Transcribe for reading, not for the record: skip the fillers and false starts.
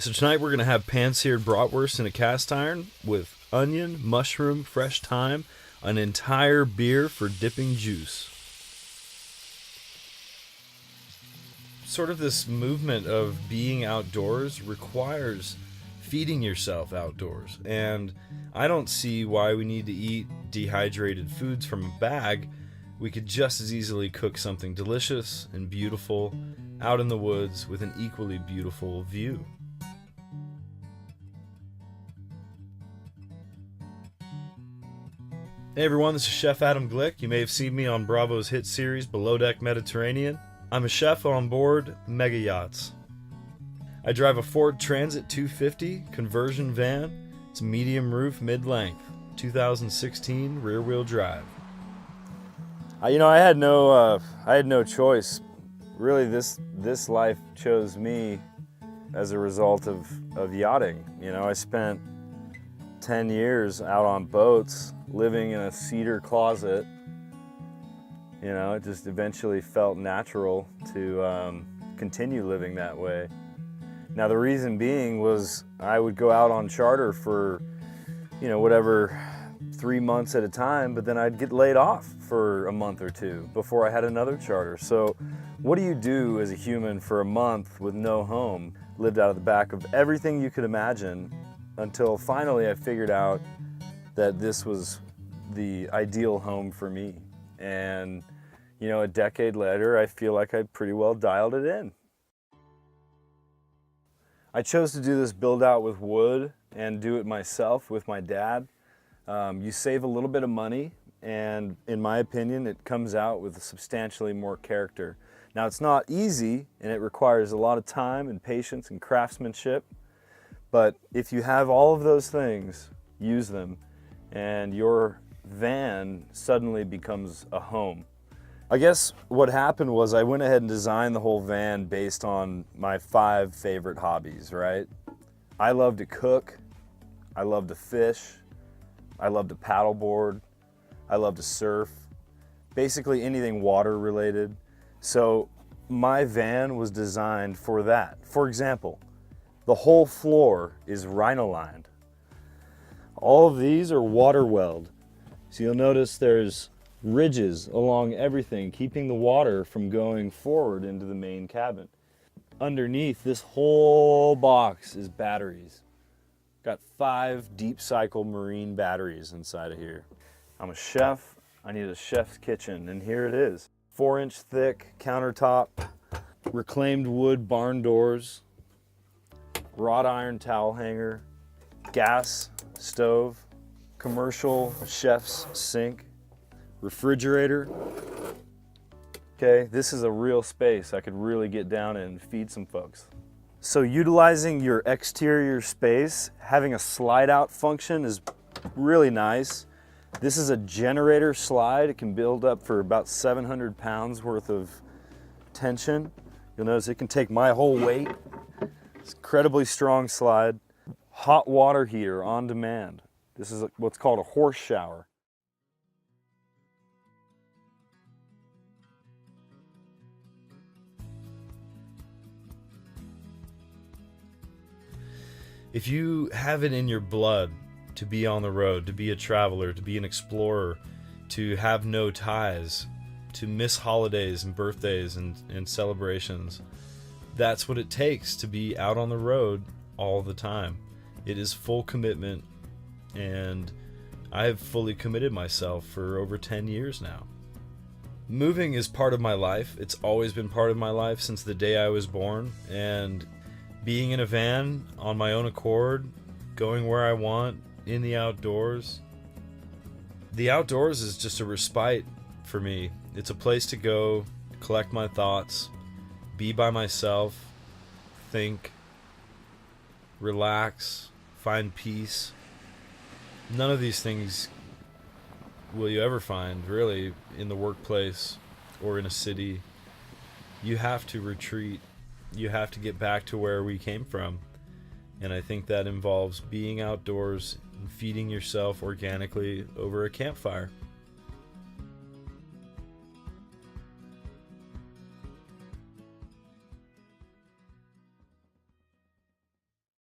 So tonight we're going to have pan-seared bratwurst in a cast iron with onion, mushroom, fresh thyme, an entire beer for dipping juice. Sort of this movement of being outdoors requires feeding yourself outdoors. And I don't see why we need to eat dehydrated foods from a bag. We could just as easily cook something delicious and beautiful out in the woods with an equally beautiful view. Hey everyone, this is Chef Adam Glick. You may have seen me on Bravo's hit series Below Deck Mediterranean. I'm a chef on board mega yachts. I drive a Ford Transit 250 conversion van. It's medium roof, mid-length, 2016 rear-wheel drive. I had no choice. Really, this life chose me as a result of yachting. I spent 10 years out on boats, living in a cedar closet. It just eventually felt natural to continue living that way. Now, the reason being was I would go out on charter for, 3 months at a time, but then I'd get laid off for a month or two before I had another charter. So what do you do as a human for a month with no home? Lived out of the back of everything you could imagine until finally I figured out that this was the ideal home for me. And, a decade later, I feel like I pretty well dialed it in. I chose to do this build out with wood and do it myself with my dad. You save a little bit of money, and in my opinion, it comes out with substantially more character. Now, it's not easy, and it requires a lot of time and patience and craftsmanship, but if you have all of those things, use them, and your van suddenly becomes a home. I guess what happened was I went ahead and designed the whole van based on my 5 favorite hobbies, right? I love to cook, I love to fish, I love to paddleboard, I love to surf, basically anything water related. So my van was designed for that. For example, the whole floor is rhino-lined. All of these are water weld. So you'll notice there's ridges along everything, keeping the water from going forward into the main cabin. Underneath, this whole box is batteries. Got 5 deep cycle marine batteries inside of here. I'm a chef, I need a chef's kitchen, and here it is. 4-inch thick countertop, reclaimed wood barn doors, wrought iron towel hanger, gas stove, commercial chef's sink, refrigerator. Okay, this is a real space I could really get down in and feed some folks. So utilizing your exterior space, having a slide out function is really nice. This is a generator slide. It can build up for about 700 pounds worth of tension. You'll notice it can take my whole weight. It's incredibly strong slide. Hot water heater on demand. This is what's called a horse shower. If you have it in your blood to be on the road, to be a traveler, to be an explorer, to have no ties, to miss holidays and birthdays and celebrations, that's what it takes to be out on the road all the time. It is full commitment, and I have fully committed myself for over 10 years now. Moving is part of my life. It's always been part of my life since the day I was born, and being in a van on my own accord, going where I want, in the outdoors. The outdoors is just a respite for me. It's a place to go, collect my thoughts, be by myself, think, relax, find peace. None of these things will you ever find, really, in the workplace or in a city. You have to retreat. You have to get back to where we came from. And I think that involves being outdoors and feeding yourself organically over a campfire.